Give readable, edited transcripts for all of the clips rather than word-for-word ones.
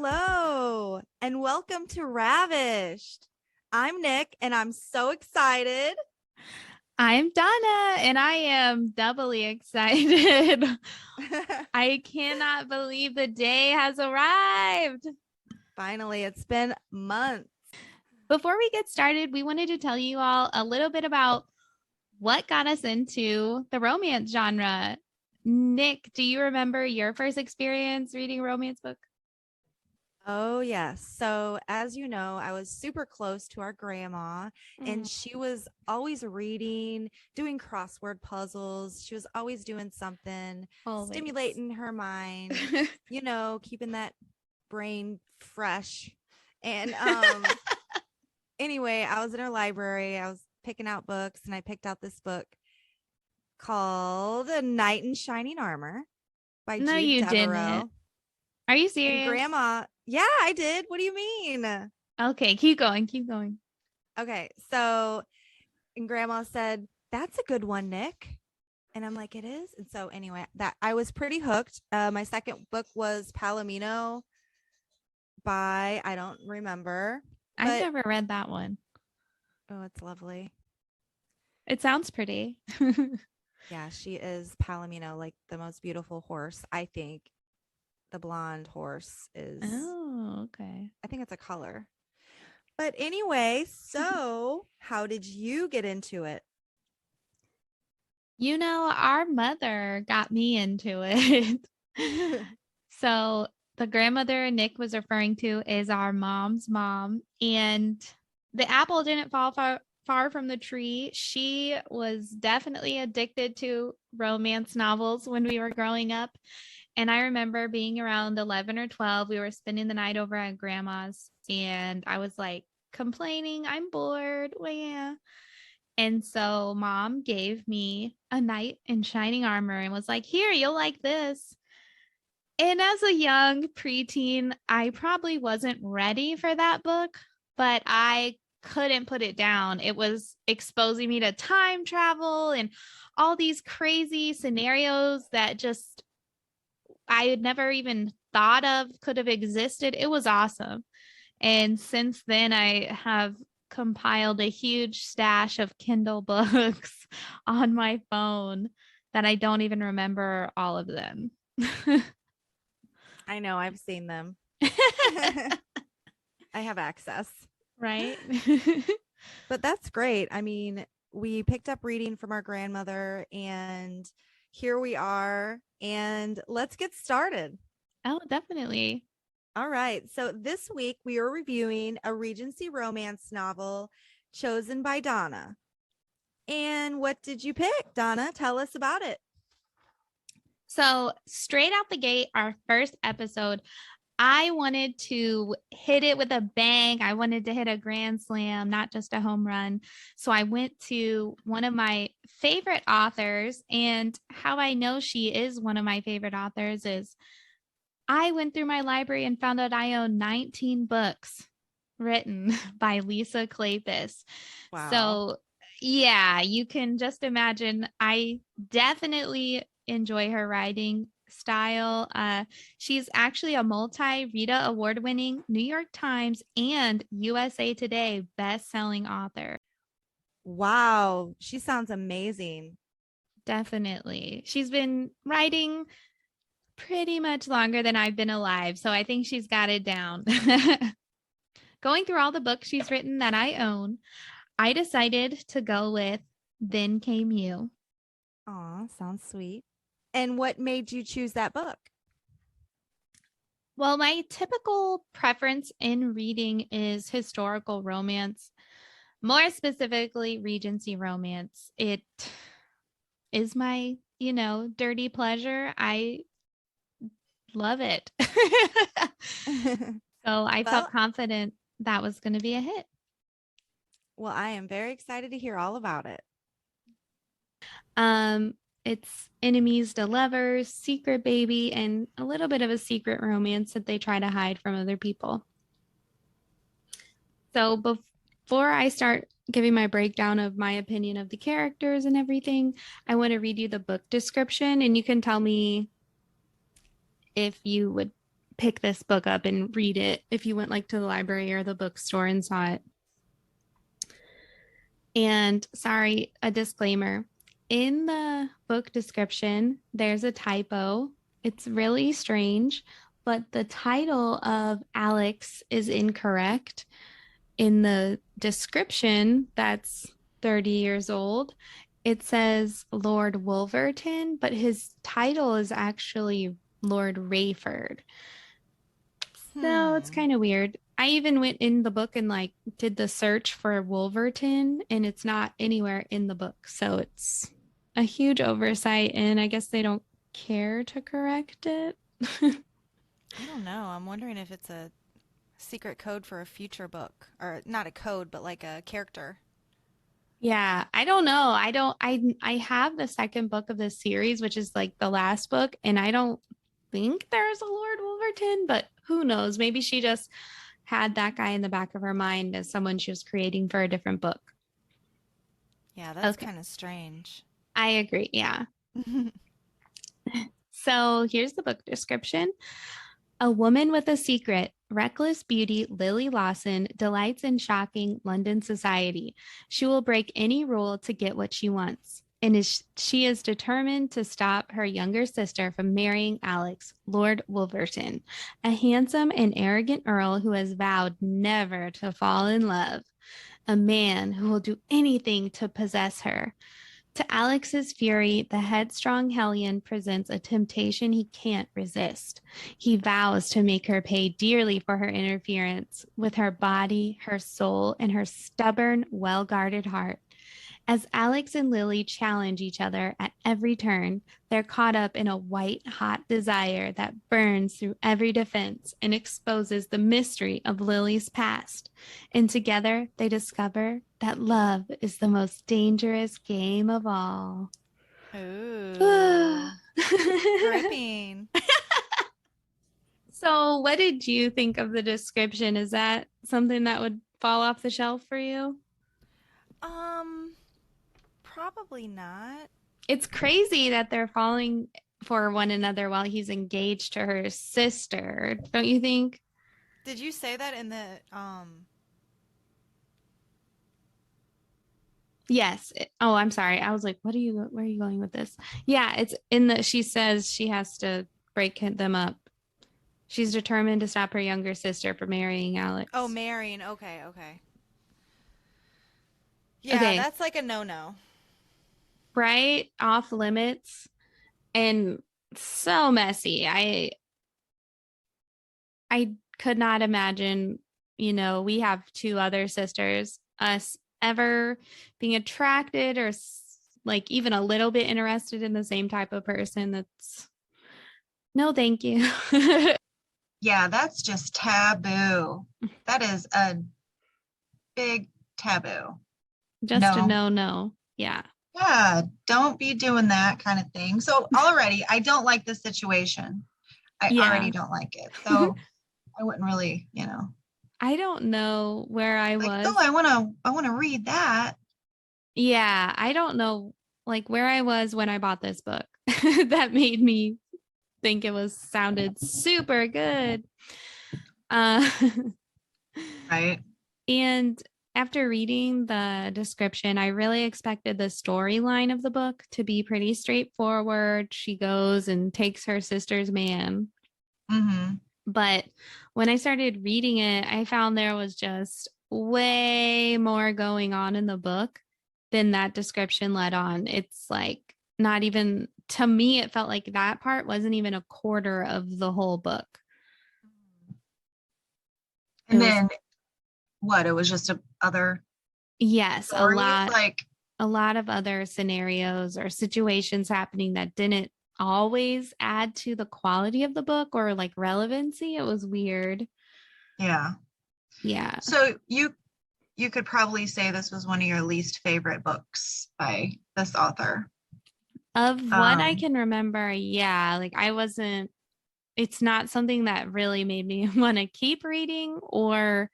Hello, and welcome to Ravished. I'm Nick, and I'm so excited. I'm Donna, and I am doubly excited. I cannot believe the day has arrived. Finally, it's been months. Before we get started, we wanted to tell you all a little bit about what got us into the romance genre. Nick, do you remember your first experience reading a romance book? Oh, yes. So, as you know, I was super close to our grandma, and she was always reading, doing crossword puzzles. She was always doing something, Always. stimulating her mind, keeping that brain fresh. And anyway, I was in her library. I was picking out books, and I picked out this book called A Knight in Shining Armor by No, Jude you Devereaux. didn't. Are you And serious? Grandma, yeah, I did. What do you mean? Okay, keep going. Keep going. Okay, so and Grandma said, "That's a good one, Nick." And I'm like, "It is." And so anyway, that I was pretty hooked. My second book was Palomino by I don't remember, I've but never read that one. oh, it's lovely. It sounds pretty. Yeah, she is Palomino, like the most beautiful horse. I think the blonde horse is. Oh, okay. I think it's a color. But anyway, so how did you get into it? You know, our mother got me into it. So the grandmother Nick was referring to is our mom's mom. And the apple didn't fall far from the tree. She was definitely addicted to romance novels when we were growing up. And I remember being around 11 or 12, we were spending the night over at grandma's. And I was like complaining, I'm bored. Well, yeah. And so mom gave me A Knight in Shining Armor and was like, here, you'll like this. And as a young preteen, I probably wasn't ready for that book, but I couldn't put it down. It was exposing me to time travel and all these crazy scenarios that just I had never even thought of could have existed. It was awesome. And since then, I have compiled a huge stash of Kindle books on my phone that I don't even remember all of them. I know, I've seen them. I have access. Right? But that's great. I mean, we picked up reading from our grandmother, and here we are. And let's get started. Oh, definitely. All right. So this week we are reviewing a Regency romance novel chosen by Donna. And what did you pick, Donna? Tell us about it. So, straight out the gate, our first episode, I wanted to hit it with a bang. I wanted to hit a grand slam, not just a home run. So I went to one of my favorite authors. And how I know she is one of my favorite authors is I went through my library and found out I own 19 books written by Lisa Kleypas. Wow. So, yeah, you can just imagine. I definitely enjoy her writing style. She's actually a multi-Rita award-winning New York Times and USA Today best-selling author. Wow. She sounds amazing. Definitely. She's been writing pretty much longer than I've been alive, so I think she's got it down. Going through all the books she's written that I own, I decided to go with Then Came You. Aw, sounds sweet. And what made you choose that book? Well, my typical preference in reading is historical romance, more specifically Regency romance. It is my, dirty pleasure. I love it. So I felt confident that was going to be a hit. Well, I am very excited to hear all about it. It's enemies to lovers, secret baby, and a little bit of a secret romance that they try to hide from other people. So before I start giving my breakdown of my opinion of the characters and everything, I want to read you the book description, and you can tell me if you would pick this book up and read it if you went like to the library or the bookstore and saw it. And sorry, a disclaimer. In the book description, there's a typo. It's really strange, but the title of Alex is incorrect. In the description, that's 30 years old, it says Lord Wolverton, but his title is actually Lord Rayford. So it's kind of weird. I even went in the book and like did the search for Wolverton, and it's not anywhere in the book. So it's a huge oversight, and I guess they don't care to correct it. I don't know. I'm wondering if it's a secret code for a future book, or not a code, but like a character. Yeah, I don't know. I have the second book of this series, which is like the last book, and I don't think there's a Lord Wolverton, but who knows? Maybe she just had that guy in the back of her mind as someone she was creating for a different book. Yeah, that's Okay. kind of strange. I agree. Yeah. So here's the book description. A woman with a secret, reckless beauty Lily Lawson delights in shocking London society. She will break any rule to get what she wants, and she is determined to stop her younger sister from marrying Alex, Lord Wolverton, a handsome and arrogant earl who has vowed never to fall in love, a man who will do anything to possess her. To Alex's fury, the headstrong hellion presents a temptation he can't resist. He vows to make her pay dearly for her interference with her body, her soul, and her stubborn, well-guarded heart. As Alex and Lily challenge each other at every turn, they're caught up in a white-hot desire that burns through every defense and exposes the mystery of Lily's past. And together, they discover that love is the most dangerous game of all. Ooh. Gripping. So, what did you think of the description? Is that something that would fall off the shelf for you? Probably not. It's crazy that they're falling for one another while he's engaged to her sister, don't you think? Did you say that in the Yes. Oh, I'm sorry. I was like, where are you going with this? Yeah, it's in the, she says she has to break them up. She's determined to stop her younger sister from marrying Alex. Oh, marrying. Okay, okay. Yeah, Okay, that's like a no-no. right? Off limits and so messy. I could not imagine, we have two other sisters, us ever being attracted or like even a little bit interested in the same type of person. That's no, thank you. Yeah, that's just taboo. That is a big taboo. Just a no. Yeah. Yeah, don't be doing that kind of thing. So already, I don't like this situation. I already don't like it. So I wouldn't really, I don't know where I like, was. oh, I want to read that. Yeah, I don't know like where I was when I bought this book. That made me think it sounded super good. Right. And after reading the description, I really expected the storyline of the book to be pretty straightforward. She goes and takes her sister's man. Mm-hmm. But when I started reading it, I found there was just way more going on in the book than that description led on. It's like not even, to me, it felt like that part wasn't even a quarter of the whole book. And then what? It was just other yes, stories, a lot of other scenarios or situations happening that didn't always add to the quality of the book or like relevancy. It was weird. Yeah. Yeah. So you could probably say this was one of your least favorite books by this author. Of what I can remember, yeah. Like it's not something that really made me want to keep reading or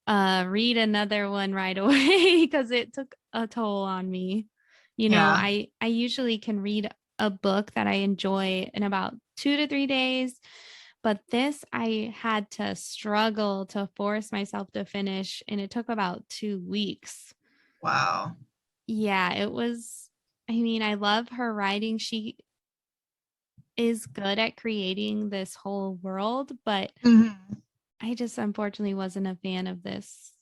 read another one right away because it took a toll on me. I usually can read a book that I enjoy in about 2 to 3 days, But this I had to struggle to force myself to finish, and it took about 2 weeks. Wow. Yeah, it was. I mean, I love her writing. She is good at creating this whole world, but Mhm. I just unfortunately wasn't a fan of this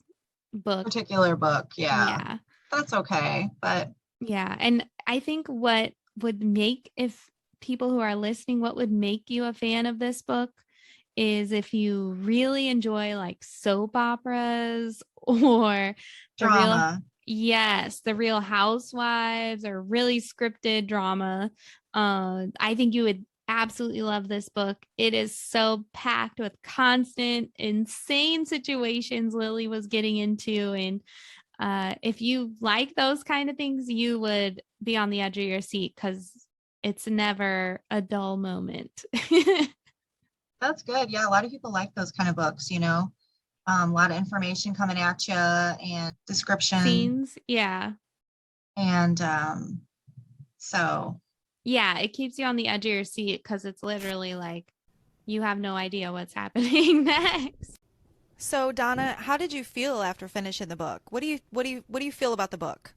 book. Particular book. Yeah. Yeah. That's okay. But Yeah. And I think what would make, if people who are listening, what would make you a fan of this book is if you really enjoy like soap operas or the real, drama. yes, the Real Housewives or really scripted drama. I think you would absolutely love this book. It is so packed with constant, insane situations Lily was getting into. And if you like those kind of things, you would be on the edge of your seat because it's never a dull moment. That's good. Yeah, a lot of people like those kind of books, you know. A lot of information coming at you and description. Scenes, yeah. And so Yeah, it keeps you on the edge of your seat because it's literally like you have no idea what's happening next. So Donna, how did you feel after finishing the book? What do you feel about the book?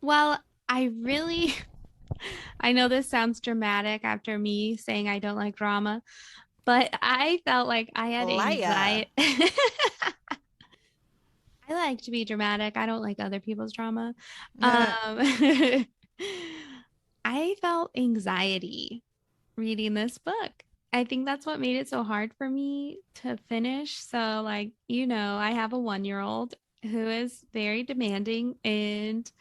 Well, I know this sounds dramatic after me saying I don't like drama, but I felt like I had Liar. anxiety. I like to be dramatic. I don't like other people's drama. Um, I felt anxiety reading this book. I think that's what made it so hard for me to finish. So, like, I have a 1 year old who is very demanding, and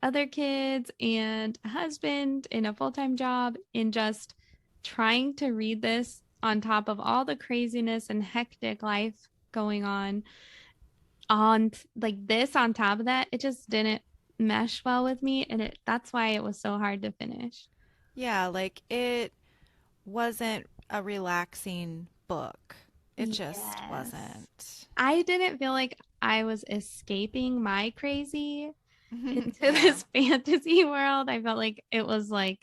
other kids, and a husband, and a full time job, and just trying to read this on top of all the craziness and hectic life going on like this on top of that, it just didn't mesh well with me, and that's why it was so hard to finish. Yeah, like it wasn't a relaxing book. It just Yes. wasn't. I didn't feel like I was escaping my crazy into Yeah. this fantasy world. I felt like it was like,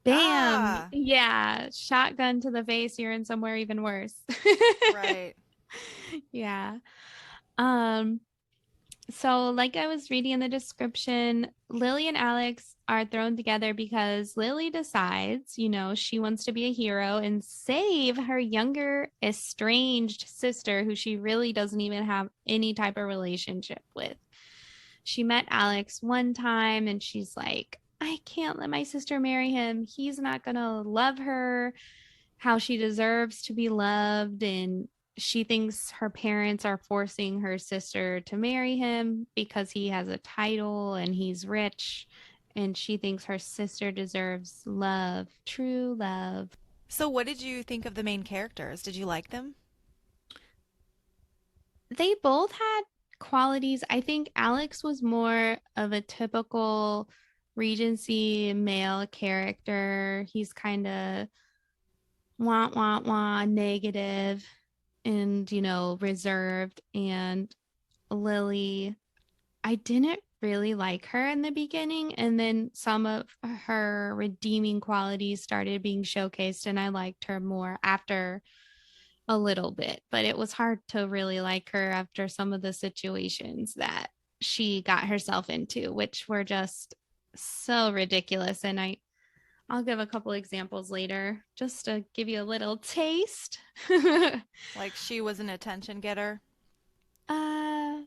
bam, Ah, yeah, shotgun to the face, you're in somewhere even worse. right. Yeah. Um, So, like I was reading in the description, Lily and Alex are thrown together because Lily decides, she wants to be a hero and save her younger, estranged sister, who she really doesn't even have any type of relationship with. She met Alex one time and she's like, I can't let my sister marry him. He's not going to love her how she deserves to be loved. And she thinks her parents are forcing her sister to marry him because he has a title and he's rich. And she thinks her sister deserves love, true love. So what did you think of the main characters? Did you like them? They both had qualities. I think Alex was more of a typical Regency male character. He's kind of wah, negative and, reserved. And Lily, I didn't really like her in the beginning. And then some of her redeeming qualities started being showcased, and I liked her more after a little bit. But it was hard to really like her after some of the situations that she got herself into, which were just so ridiculous. And I'll give a couple examples later just to give you a little taste. Like she was an attention getter?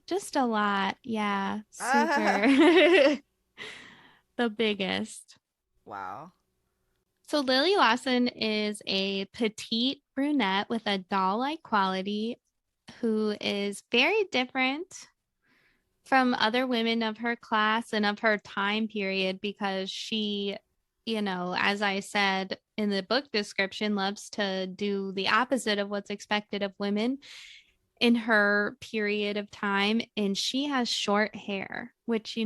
Just a lot. Yeah, super. Ah, The biggest. wow. So Lily Lawson is a petite brunette with a doll-like quality who is very different from other women of her class and of her time period because she, as I said in the book description, loves to do the opposite of what's expected of women in her period of time. And she has short hair, which,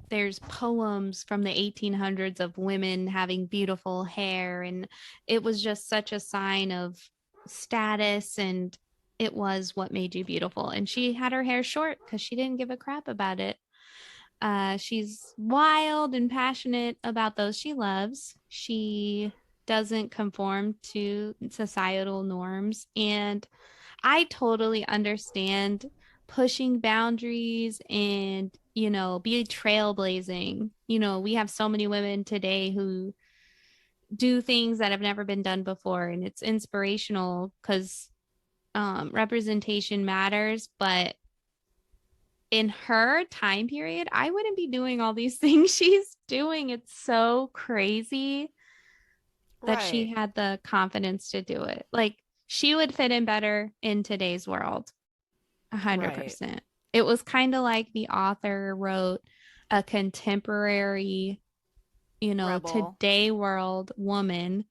there's poems from the 1800s of women having beautiful hair. And it was just such a sign of status, and it was what made you beautiful. And she had her hair short because she didn't give a crap about it. She's wild and passionate about those she loves. She doesn't conform to societal norms. And I totally understand pushing boundaries and, be trailblazing. We have so many women today who do things that have never been done before, and it's inspirational because representation matters. But in her time period, I wouldn't be doing all these things she's doing. It's so crazy that she Right. had the confidence to do it. Like, she would fit in better in today's world. Right. 100%. It was kind of like the author wrote a contemporary, Rebel. today world woman,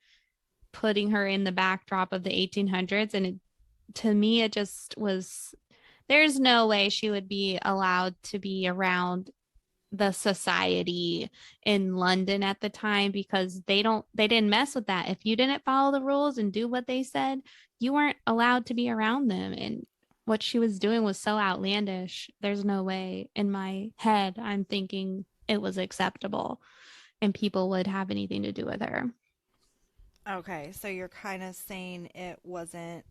putting her in the backdrop of the 1800s. And to me, it just was, there's no way she would be allowed to be around the society in London at the time, because they didn't mess with that. If you didn't follow the rules and do what they said, you weren't allowed to be around them. And what she was doing was so outlandish. There's no way in my head I'm thinking it was acceptable and people would have anything to do with her. Okay, so you're kind of saying it wasn't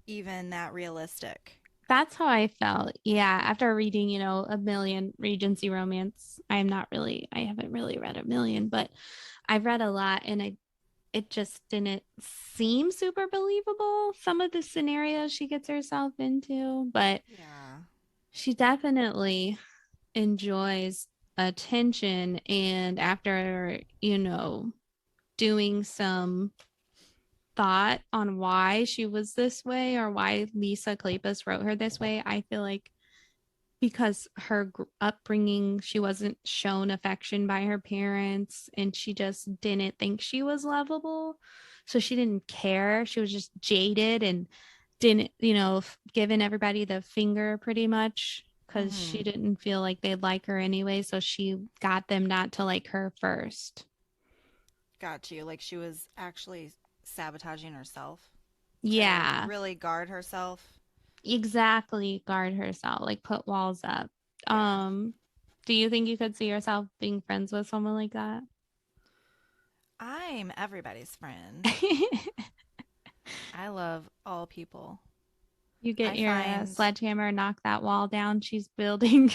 even that realistic. That's how I felt. Yeah, after reading, a million Regency romance, I haven't really read a million, but I've read a lot, and it just didn't seem super believable, some of the scenarios she gets herself into, but Yeah. she definitely enjoys attention. And after, doing some thought on why she was this way, or why Lisa Kleypas wrote her this way, I feel like because her upbringing, she wasn't shown affection by her parents, and she just didn't think she was lovable. So she didn't care. She was just jaded and didn't, giving everybody the finger pretty much, because she Mm-hmm. didn't feel like they'd like her anyway. So she got them not to like her first. Got you. Like she was actually sabotaging herself to Yeah, really guard herself. exactly. Guard herself, like put walls up. Yeah. Um, do you think you could see yourself being friends with someone like that? I'm everybody's friend. I love all people. You get I your find sledgehammer and knock that wall down she's building.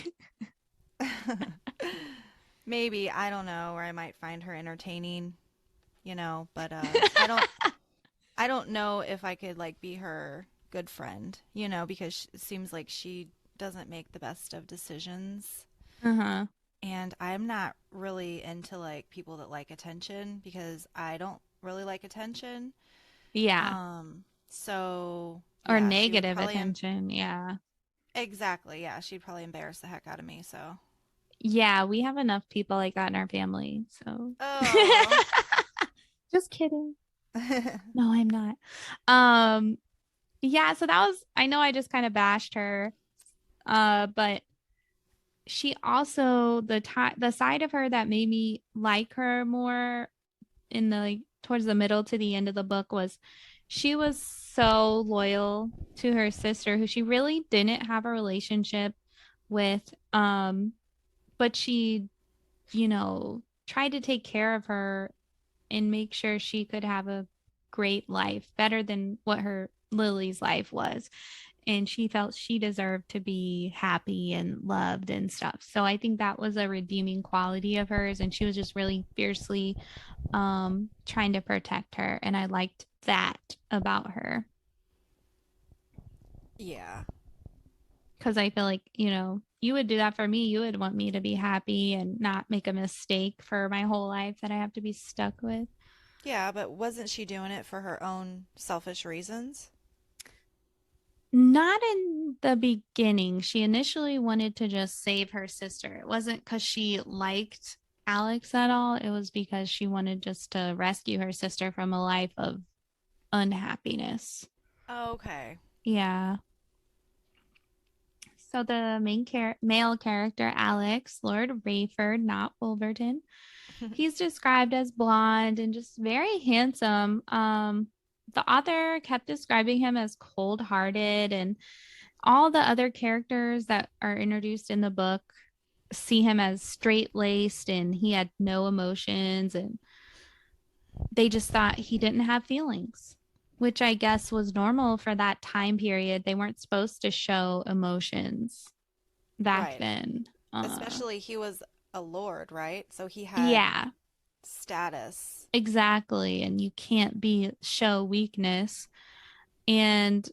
maybe, I don't know, or I might find her entertaining, but I don't know if I could like be her good friend, because it seems like she doesn't make the best of decisions. Uh-huh. And I'm not really into like people that like attention because I don't really like attention. Yeah. So Or yeah, she would negative probably attention. Yeah. exactly, yeah, she'd probably embarrass the heck out of me. So, Yeah, we have enough people like that in our family. So oh, just kidding. No, I'm not. Um, yeah, so that was, I know I just kind of bashed her. But she also, the side of her that made me like her more in the like towards the middle to the end of the book was she was so loyal to her sister, who she really didn't have a relationship with. But she, tried to take care of her and make sure she could have a great life, better than what her Lily's life was. And she felt she deserved to be happy and loved and stuff. So I think that was a redeeming quality of hers. And she was just really fiercely trying to protect her. And I liked that about her. yeah. Because I feel like, you would do that for me. You would want me to be happy and not make a mistake for my whole life that I have to be stuck with. Yeah, but wasn't she doing it for her own selfish reasons? Not in the beginning. She initially wanted to just save her sister. It wasn't because she liked Alex at all. It was because she wanted just to rescue her sister from a life of unhappiness. Oh, okay. Yeah. So the male character, Alex, Lord Rayford, not Wolverton, he's described as blonde and just very handsome. The author kept describing him as cold-hearted, and all the other characters that are introduced in the book see him as straight-laced, and he had no emotions. And they just thought he didn't have feelings, which I guess was normal for that time period. They weren't supposed to show emotions back Right. then. Especially he was a lord, right? So he had Yeah, status. exactly. And you can't be show weakness. And,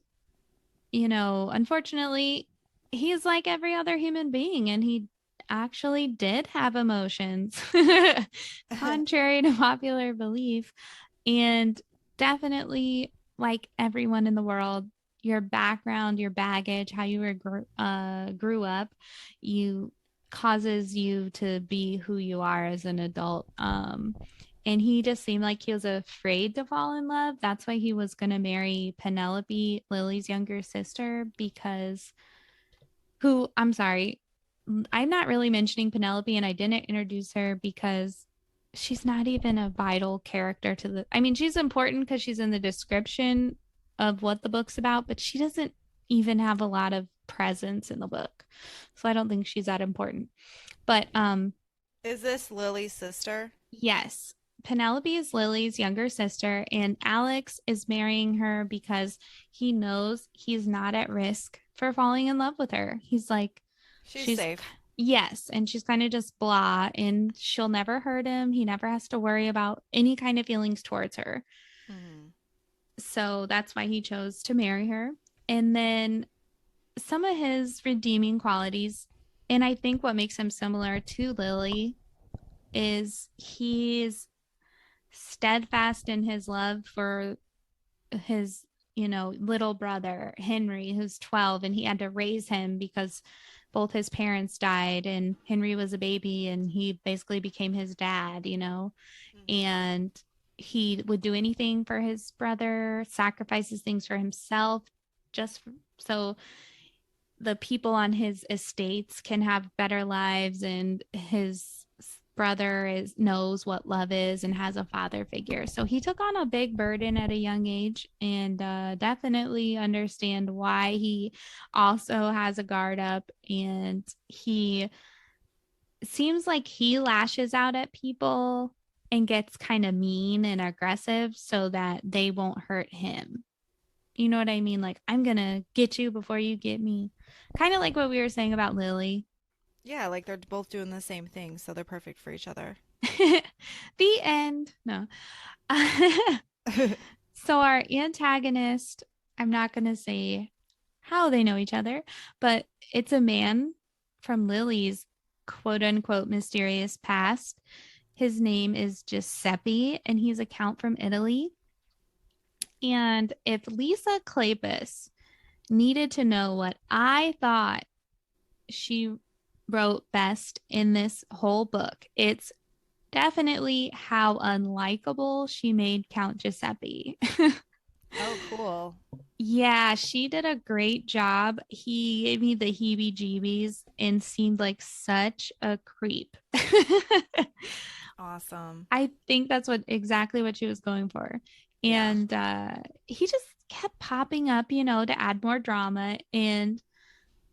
unfortunately, he's like every other human being, and he actually did have emotions, contrary to popular belief. And definitely, like everyone in the world, your background, your baggage, how you grew up, you causes you to be who you are as an adult. And he just seemed like he was afraid to fall in love. That's why he was going to marry Penelope, Lily's younger sister, because I'm sorry, I'm not really mentioning Penelope, and I didn't introduce her because she's not even a vital character I mean, she's important because she's in the description of what the book's about, but she doesn't even have a lot of presence in the book. So I don't think she's that important. But Is this Lily's sister? yes, Penelope is Lily's younger sister, and Alex is marrying her because he knows he's not at risk for falling in love with her. He's like, She's she's, safe. yes, and she's kind of just blah, and she'll never hurt him. He never has to worry about any kind of feelings towards her. Mm-hmm. So that's why he chose to marry her. And then some of his redeeming qualities, and I think what makes him similar to Lily, is he's steadfast in his love for his little brother Henry, who's 12, and he had to raise him because both his parents died, and Henry was a baby, and he basically became his dad. Mm-hmm. And he would do anything for his brother, sacrifices things for himself, just so the people on his estates can have better lives, and his brother knows what love is and has a father figure. So he took on a big burden at a young age, and definitely understand why he also has a guard up, and he seems like he lashes out at people and gets kind of mean and aggressive so that they won't hurt him. You know what I mean? Like, I'm gonna get you before you get me. Kind of like what we were saying about Lily. Yeah, like they're both doing the same thing, so they're perfect for each other. The end. No. So our antagonist, I'm not gonna say how they know each other, but it's a man from Lily's quote unquote mysterious past. His name is Giuseppe, and he's a count from Italy. And if Lisa Kleypas needed to know what I thought she wrote best in this whole book, it's definitely how unlikable she made Count Giuseppe. Oh, cool. Yeah, she did a great job. He gave me the heebie jeebies and seemed like such a creep. Awesome. I think that's exactly what she was going for. Yeah. And he just kept popping up, to add more drama, and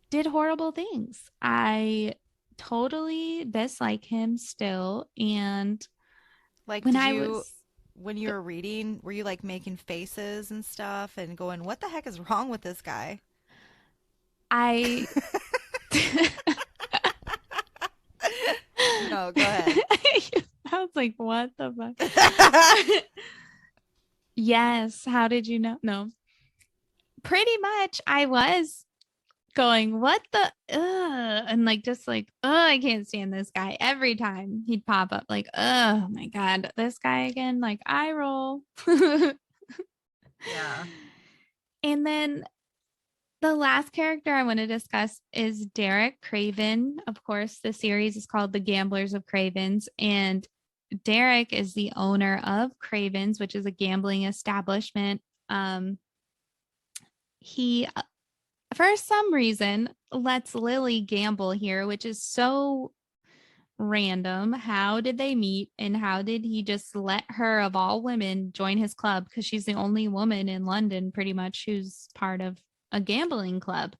did horrible things. I totally dislike him still. And Like, when I was, when you were reading, were you like making faces and stuff and going, what the heck is wrong with this guy? I, No, go ahead. I was like, what the fuck? Yes. How did you know? No, pretty much I was going, what the, and like, just like, I can't stand this guy. Every time he'd pop up, like, oh my God, this guy again, like, eye roll. Yeah. And then the last character I want to discuss is Derek Craven. Of course, the series is called The Gamblers of Cravens, and Derek is the owner of Cravens, which is a gambling establishment. He, for some reason, lets Lily gamble here, which is so random. How did they meet, and how did he just let her, of all women, join his club? Because she's the only woman in London, pretty much, who's part of a gambling club.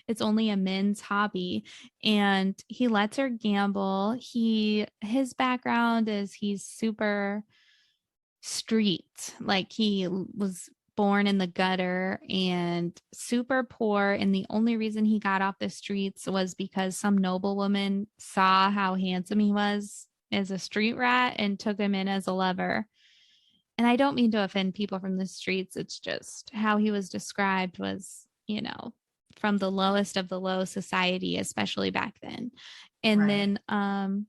It's only a men's hobby, and he lets her gamble. His background is he's super street. Like he was born in the gutter and super poor. And the only reason he got off the streets was because some noblewoman saw how handsome he was as a street rat and took him in as a lover. And I don't mean to offend people from the streets. It's just how he was described was, from the lowest of the low society, especially back then. And Right. then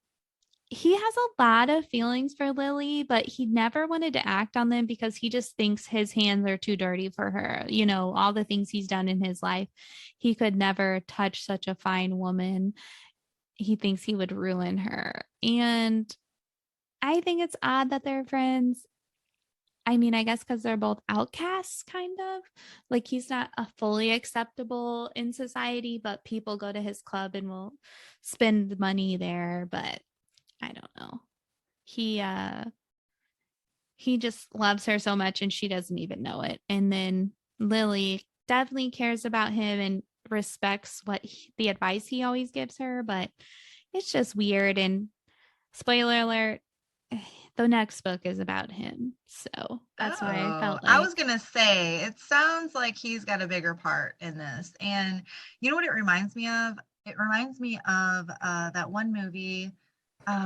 he has a lot of feelings for Lily, but he never wanted to act on them because he just thinks his hands are too dirty for her. All the things he's done in his life, he could never touch such a fine woman. He thinks he would ruin her. And I think it's odd that they're friends. I mean, I guess because they're both outcasts, kind of. Like he's not a fully acceptable in society, but people go to his club and will spend money there. But I don't know. He just loves her so much and she doesn't even know it. And then Lily definitely cares about him and respects the advice he always gives her, but it's just weird. And spoiler alert, the next book is about him. So that's why I felt I like was going to say, it sounds like he's got a bigger part in this. And you know what it reminds me of? It reminds me of that one movie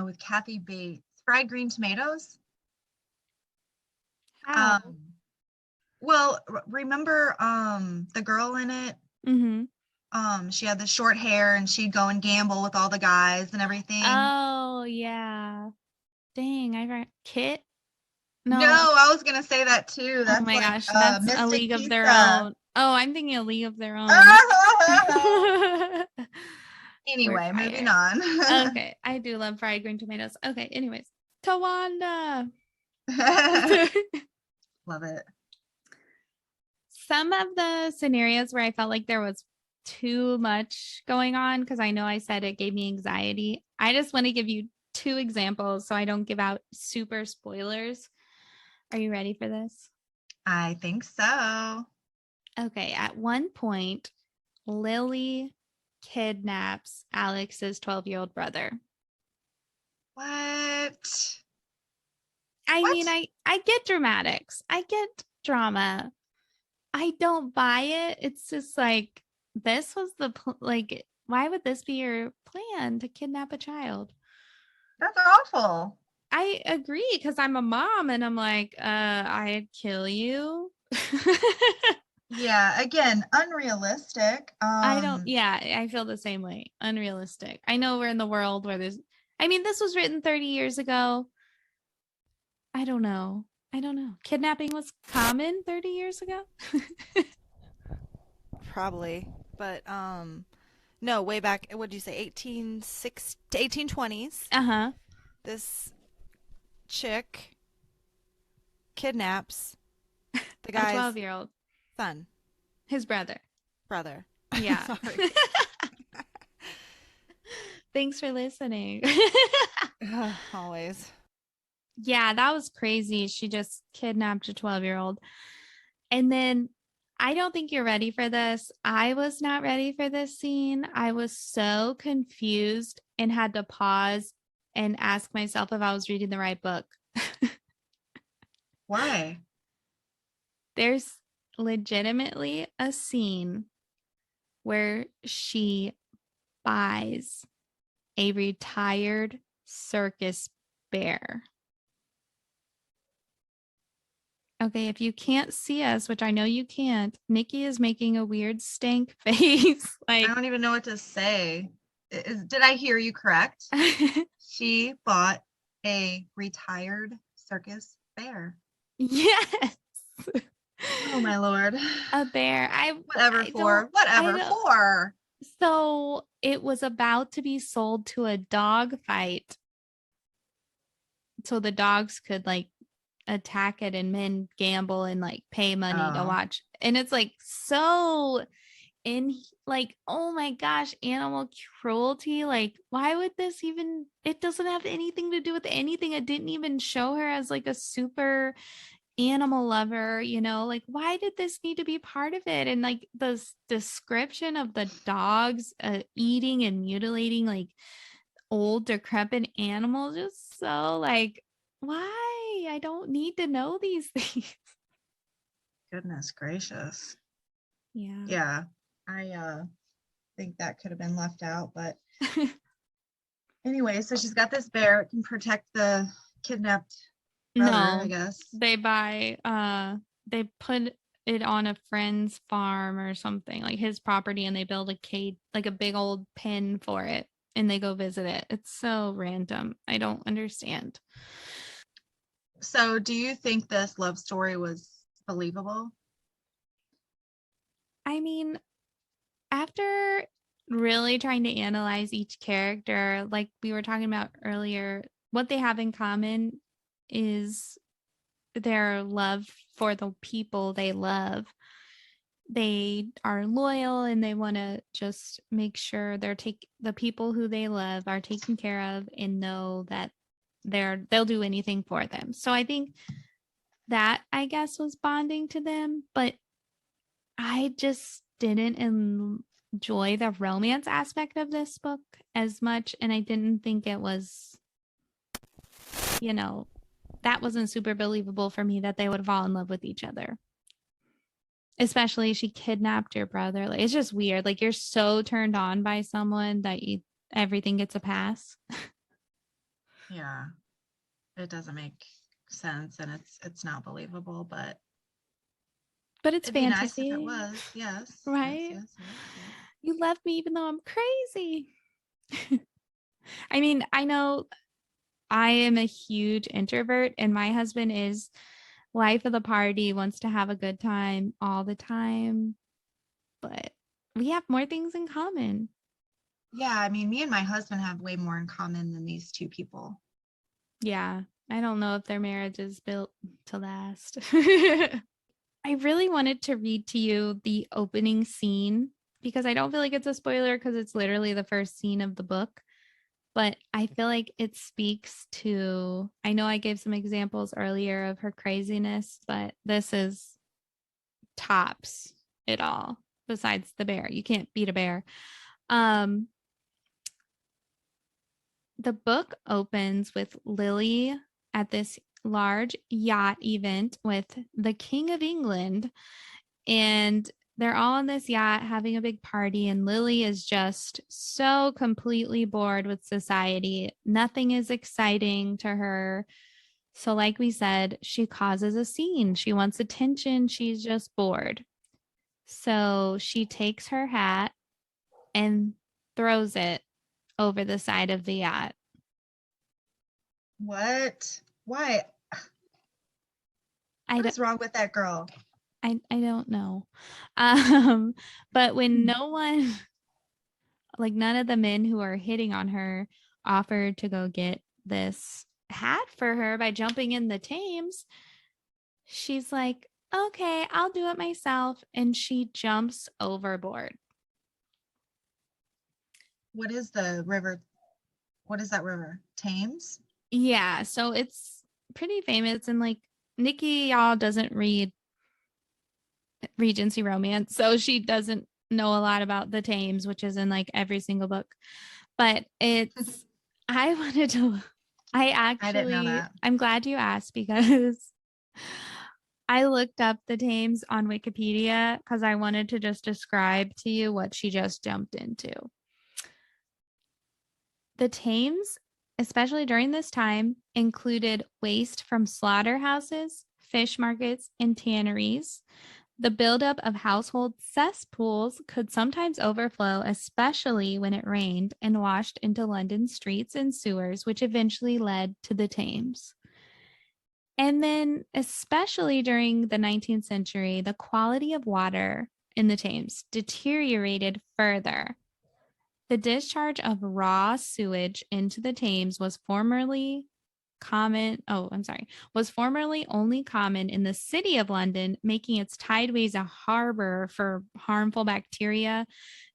with Kathy Bates, Fried Green Tomatoes. wow. Remember the girl in it? Mm-hmm. She had the short hair and she'd go and gamble with all the guys and everything. Oh yeah. Dang, I forgot. Kit? No. I was gonna say that too. That's Oh my like gosh, that's Mystic A League of Their Pizza. Own. Oh, I'm thinking A League of Their Own. Anyway, moving on. Okay, I do love fried green tomatoes. Okay, anyways, Tawanda. Love it. Some of the scenarios where I felt like there was too much going on, because I know I said it gave me anxiety. I just want to give you 2 examples so I don't give out super spoilers. Are you ready for this? I think so. Okay, at one point, Lily kidnaps Alex's 12-year-old brother. What? I mean, I get dramatics. I get drama. I don't buy it. It's just like, this was why would this be your plan to kidnap a child? That's awful. I agree, because I'm a mom and I'm like, I'd kill you. Yeah, again, unrealistic. I feel the same way. Unrealistic. I know we're in the world where this was written 30 years ago. I don't know. Kidnapping was common 30 years ago. Probably. But no, way back, what did you say, 1820s. Uh-huh. This chick kidnaps the A guy's 12-year-old. son. His brother. Yeah. Sorry. Thanks for listening. Always. Yeah, that was crazy. She just kidnapped a 12-year-old. And then I don't think you're ready for this. I was not ready for this scene. I was so confused and had to pause and ask myself if I was reading the right book. Why? There's legitimately a scene where she buys a retired circus bear. Okay, if you can't see us, which I know you can't, Nikki is making a weird stank face. I don't even know what to say. Did I hear you correct? She bought a retired circus bear. Yes. Oh my Lord. A bear. Whatever for. So it was about to be sold to a dog fight. So the dogs could attack it and men gamble and pay money to watch. And it's so oh my gosh, animal cruelty. Why would this even, it doesn't have anything to do with anything. It didn't even show her as a super animal lover, why did this need to be part of it? And the description of the dogs eating and mutilating old decrepit animals, just so Why? I don't need to know these things. Goodness gracious. Yeah. Yeah. I think that could have been left out, but anyway, so she's got this bear. It can protect the kidnapped brother, I No, guess. they put it on a friend's farm or something, like his property, and they build a cage, like a big old pen for it, and they go visit it. It's so random. I don't understand. So do you think this love story was believable? I mean, after really trying to analyze each character, like we were talking about earlier, what they have in common is their love for the people they love. They are loyal and they want to just make sure the people who they love are taken care of and know that they'll do anything for them. So I think that, I guess, was bonding to them, but I just didn't enjoy the romance aspect of this book as much, and I didn't think it was, you know, that wasn't super believable for me that they would fall in love with each other. Especially she kidnapped your brother. Like, it's just weird. Like, you're so turned on by someone that everything gets a pass. Yeah. It doesn't make sense and it's not believable, but But it's it'd be nice if it fantasy, was. Yes. right? Yes. You love me even though I'm crazy. I mean, I know I am a huge introvert, and my husband is life of the party, wants to have a good time all the time, but we have more things in common. Yeah, I mean, me and my husband have way more in common than these two people. Yeah, I don't know if their marriage is built to last. I really wanted to read to you the opening scene because I don't feel like it's a spoiler because it's literally the first scene of the book. But I feel like it speaks to, I know I gave some examples earlier of her craziness, but this is tops it all besides the bear. You can't beat a bear. Um, the book opens with Lily at this large yacht event with the King of England, and they're all on this yacht having a big party, and Lily is just so completely bored with society. Nothing is exciting to her. So, like we said, she causes a scene. She wants attention. She's just bored. So, she takes her hat and throws it over the side of the yacht. What? Why? I What don't, is wrong with that girl? I don't know. But when no one, like none of the men who are hitting on her, offered to go get this hat for her by jumping in the Thames, she's like, okay, I'll do it myself. And she jumps overboard. What is the river? What is that river? Thames? Yeah. So it's pretty famous. And like Nikki, y'all doesn't read Regency romance. So she doesn't know a lot about the Thames, which is in like every single book. But it's, I wanted to, I didn't know that. I'm glad you asked because I looked up the Thames on Wikipedia because I wanted to just describe to you what she just jumped into. The Thames, especially during this time, included waste from slaughterhouses, fish markets, and tanneries. The buildup of household cesspools could sometimes overflow, especially when it rained, and washed into London's streets and sewers, which eventually led to the Thames. And then, especially during the 19th century, the quality of water in the Thames deteriorated further. The discharge of raw sewage into the Thames was formerly only common in the city of London, making its tideways a harbor for harmful bacteria.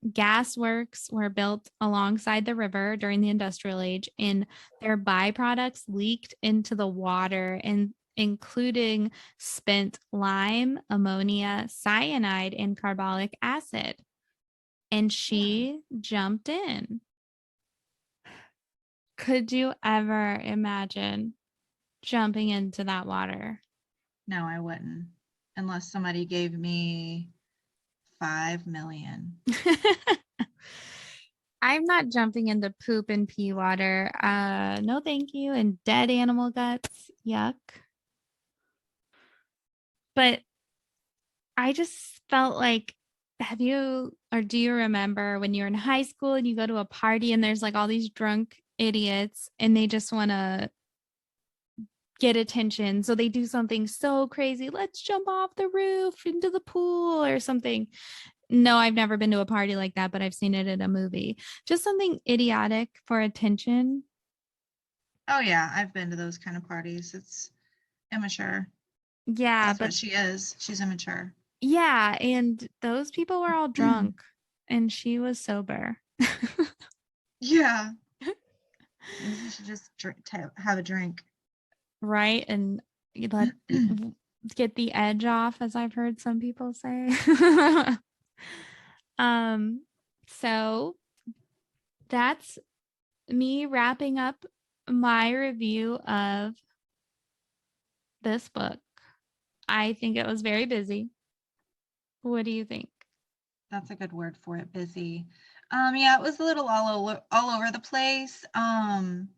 Gasworks were built alongside the river during the industrial age, and their byproducts leaked into the water, and including spent lime, ammonia, cyanide, and carbolic acid. And she jumped in. Could you ever imagine jumping into that water. No, I wouldn't. Unless somebody gave me 5 million. I'm not jumping into poop and pee water. No, thank you. And dead animal guts. Yuck. But I just felt like, have you or do you remember when you're in high school and you go to a party and there's like all these drunk idiots and they just want to get attention? So they do something so crazy. Let's jump off the roof into the pool or something. No, I've never been to a party like that, but I've seen it in a movie. Just something idiotic for attention. Oh yeah, I've been to those kind of parties. It's immature. Yeah, That's but what she is. She's immature. yeah, and those people were all drunk and she was sober. Yeah. Maybe she should just have a drink. Right? And you let get the edge off, as I've heard some people say. So that's me wrapping up my review of this book. I think it was very busy. What do you think? That's a good word for it, busy. Yeah, it was a little all over the place. And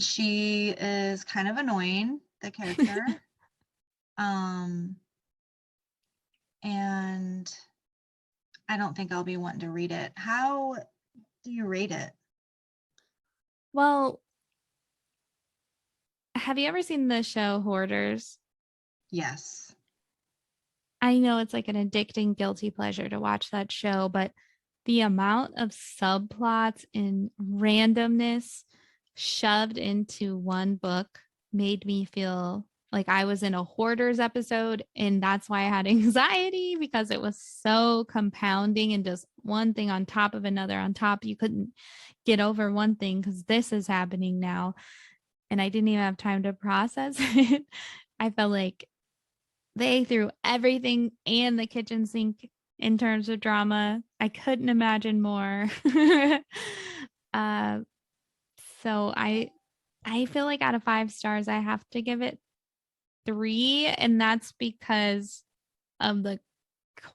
she is kind of annoying, the character. And I don't think I'll be wanting to read it. How do you rate it? Well, have you ever seen the show Hoarders? Yes. I know it's like an addicting guilty pleasure to watch that show, but the amount of subplots and randomness shoved into one book made me feel like I was in a Hoarders episode. And that's why I had anxiety, because it was so compounding and just one thing on top of another on top. You couldn't get over one thing because this is happening now. And I didn't even have time to process it. I felt like they threw everything and the kitchen sink in terms of drama. I couldn't imagine more. uh, so I feel like out of 5 stars, I have to give it 3, and that's because of the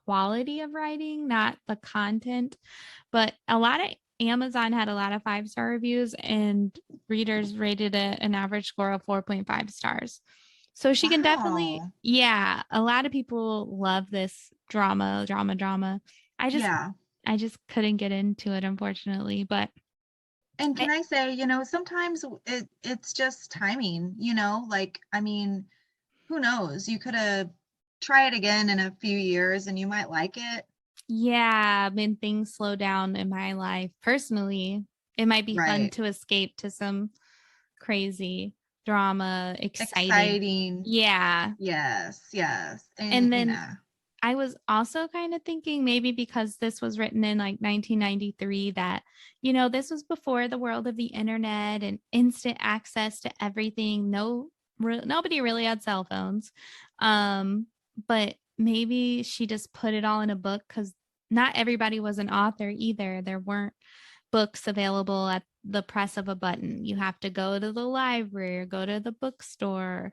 quality of writing, not the content. But a lot of Amazon had a lot of 5-star reviews, and readers rated it an average score of 4.5 stars. So she can definitely, Wow. yeah, a lot of people love this drama. Yeah. I just couldn't get into it, unfortunately. But And can I say, sometimes it's just timing, like, I mean, who knows? You could have try it again in a few years and you might like it. yeah, when things slow down in my life personally, it might be fun Right. to escape to some crazy drama, exciting. Exciting. Yeah. Yes, yes. And, And then I was also kind of thinking maybe because this was written in like 1993 that, this was before the world of the internet and instant access to everything. Nobody really had cell phones. But maybe she just put it all in a book because not everybody was an author either. There weren't books available at the press of a button. You have to go to the library or go to the bookstore,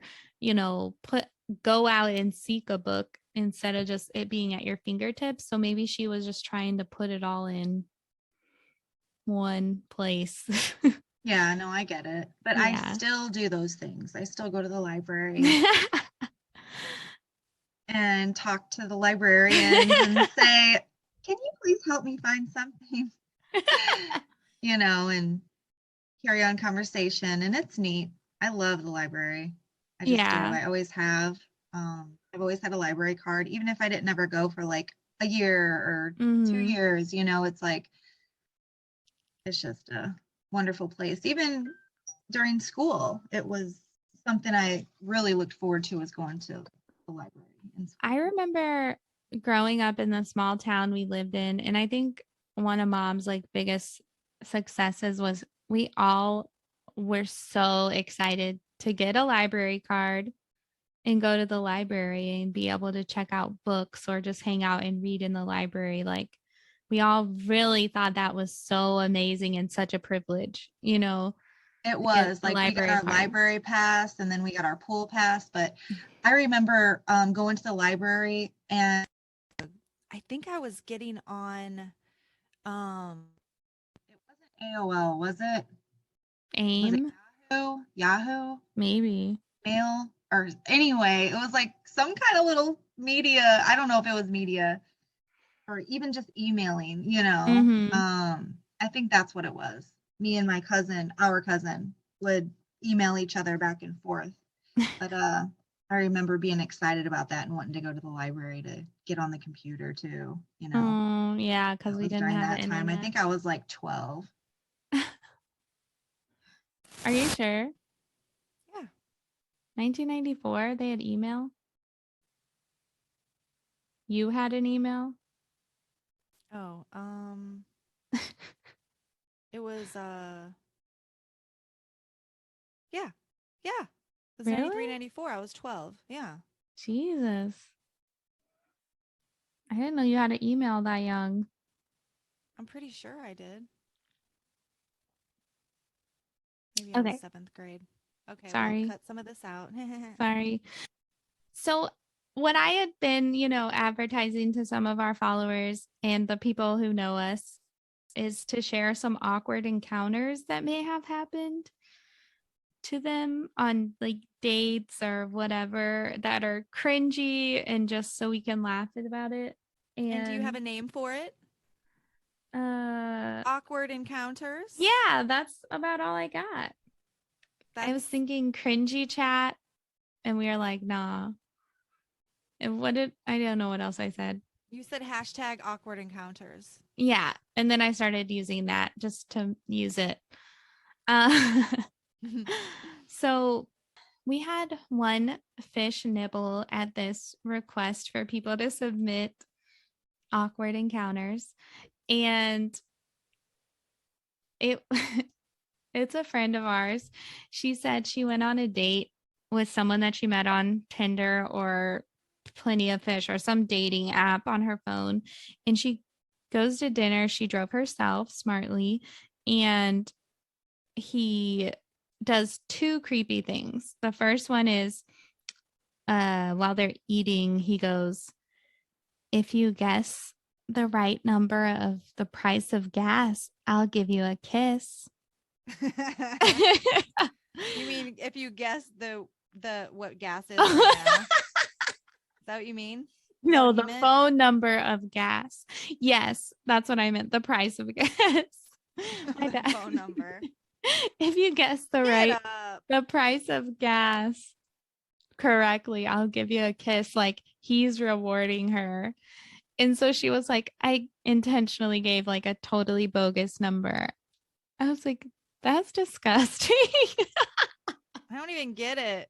go out and seek a book instead of just it being at your fingertips. So maybe she was just trying to put it all in one place. yeah, no, I get it. But I Yeah. still do those things. I still go to the library and talk to the librarians and say, can you please help me find something? And carry on conversation. And it's neat. I love the library. I just do. Yeah. I always have. I've always had a library card, even if I didn't ever go for like a year or 2 Mhm. years, it's like, it's just a wonderful place. Even during school, it was something I really looked forward to, was going to the library. I remember growing up in the small town we lived in, and I think one of mom's like biggest successes was we all were so excited to get a library card and go to the library and be able to check out books or just hang out and read in the library. Like we all really thought that was so amazing and such a privilege, It to get was the like we got library our card. library pass and then we got our pool pass. But I remember going to the library and I think I was getting on it wasn't AOL, was it? Was it AIM, Yahoo? Yahoo maybe. Mail? Or anyway, it was like some kind of little media. I don't know if it was media or even just emailing, you know. Mm-hmm. I think that's what it was. Me and my cousin, our cousin, would email each other back and forth. But I remember being excited about that and wanting to go to the library to get on the computer too, you know. Oh, yeah, because That we was didn't during have that time. I internet. think I was like 12. Are you sure? yeah. 1994, they had email. You had an email? Oh, it was yeah. Yeah. It was 93, Really? 94. I was 12. Yeah. Jesus. I didn't know you had an email that young. I'm pretty sure I did. Maybe I was Okay, 7th grade. Okay, well, sorry. cut some of this out. Sorry. So, what I had been, advertising to some of our followers and the people who know us is to share some awkward encounters that may have happened to them on like dates or whatever that are cringy and just so we can laugh about it. And do you have And a name for it? uh Awkward encounters? yeah, that's about all I got. I was That's thinking cringy chat and we were like, nah. And I don't know what else I said. you said hashtag awkward encounters. Yeah. And then I started using that just to use it. Uh, so we had one fish nibble at this request for people to submit awkward encounters. And it it's a friend of ours. She said she went on a date with someone that she met on Tinder or Plenty of Fish or some dating app on her phone. And she goes to dinner. She drove herself smartly. And he does two creepy things. The first one is while they're eating, he goes, if you guess the right number of the price of gas, I'll give you a kiss. You mean if you guess the what gas is right now? Is that what you mean? Is that No, what he the meant? phone number of gas. Yes, that's what I meant. The price of gas. My The bad. phone number. If you guess Get up. the price of gas correctly, I'll give you a kiss. Like he's rewarding her. And so she was like, I intentionally gave like a totally bogus number. I was like, that's disgusting. I don't even get it.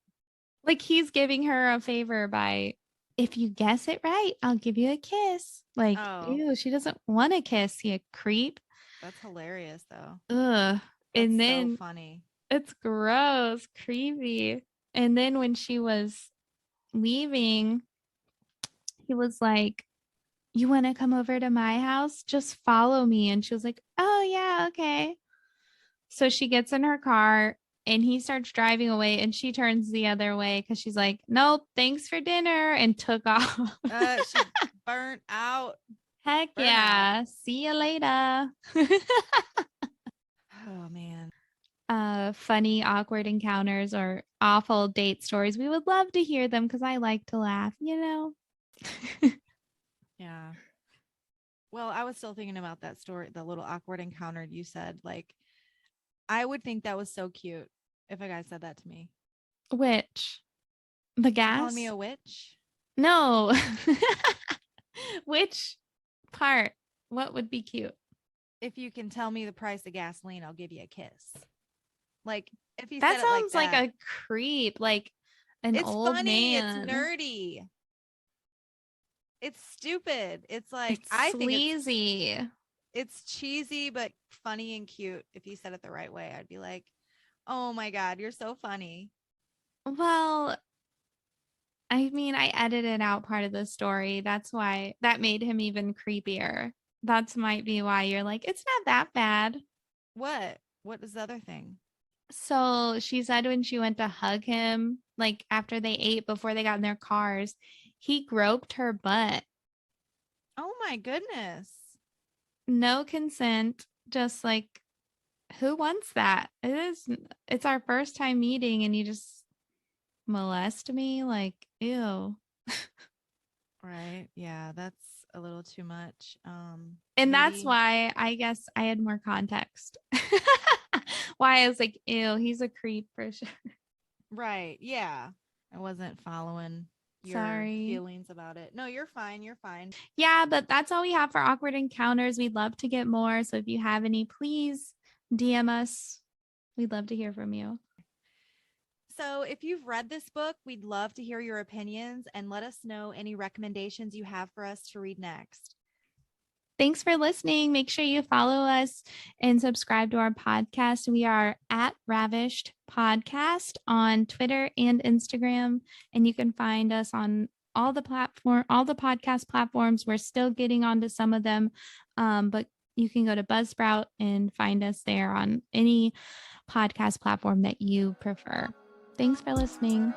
Like he's giving her a favor by, if you guess it right, I'll give you a kiss. Like, Oh, ew, she doesn't want a kiss, you creep. that's hilarious though. Ugh. That's And so then funny. it's gross, creepy. And then when she was leaving, he was like, you want to come over to my house? Just follow me. And she was like, oh, yeah, okay. So she gets in her car and he starts driving away and she turns the other way because she's like, nope, thanks for dinner and took off. She burnt out. Heck Burnout. yeah. See you later. Oh man. Funny, awkward encounters or awful date stories. We would love to hear them because I like to laugh, Yeah. Well, I was still thinking about that story, the little awkward encounter you said. Like, I would think that was so cute if a guy said that to me. Which? The You gas? calling me a witch? No. Which part? What would be cute? If you can tell me the price of gasoline, I'll give you a kiss. Like, if he That said it like sounds like that, a creep, like an it's old funny. It's man. nerdy. It's stupid. It's like It's I think sleazy. it's cheesy but funny and cute. If you said it the right way, I'd be like, "Oh my god, you're so funny." Well, I mean, I edited out part of the story. That's why that made him even creepier. That's might be why you're like, it's not that bad. What? What is the other thing? So she said when she went to hug him, like after they ate, before they got in their cars, he groped her butt. Oh my goodness. No consent. Just like, who wants that? It's our first time meeting and you just molest me? Like, ew. Right. Yeah, that's a little too much. And that's Maybe why I guess I had more context. Why I was like, ew, he's a creep for sure. right. Yeah. I wasn't following your Sorry. feelings about it. No, you're fine. You're fine. Yeah, but that's all we have for awkward encounters. We'd love to get more. So if you have any, please DM us. We'd love to hear from you. So, if you've read this book, we'd love to hear your opinions and let us know any recommendations you have for us to read next. Thanks for listening. Make sure you follow us and subscribe to our podcast. We are at Ravished Podcast on Twitter and Instagram, and you can find us on all the podcast platforms. We're still getting onto some of them, but you can go to Buzzsprout and find us there on any podcast platform that you prefer. Thanks for listening.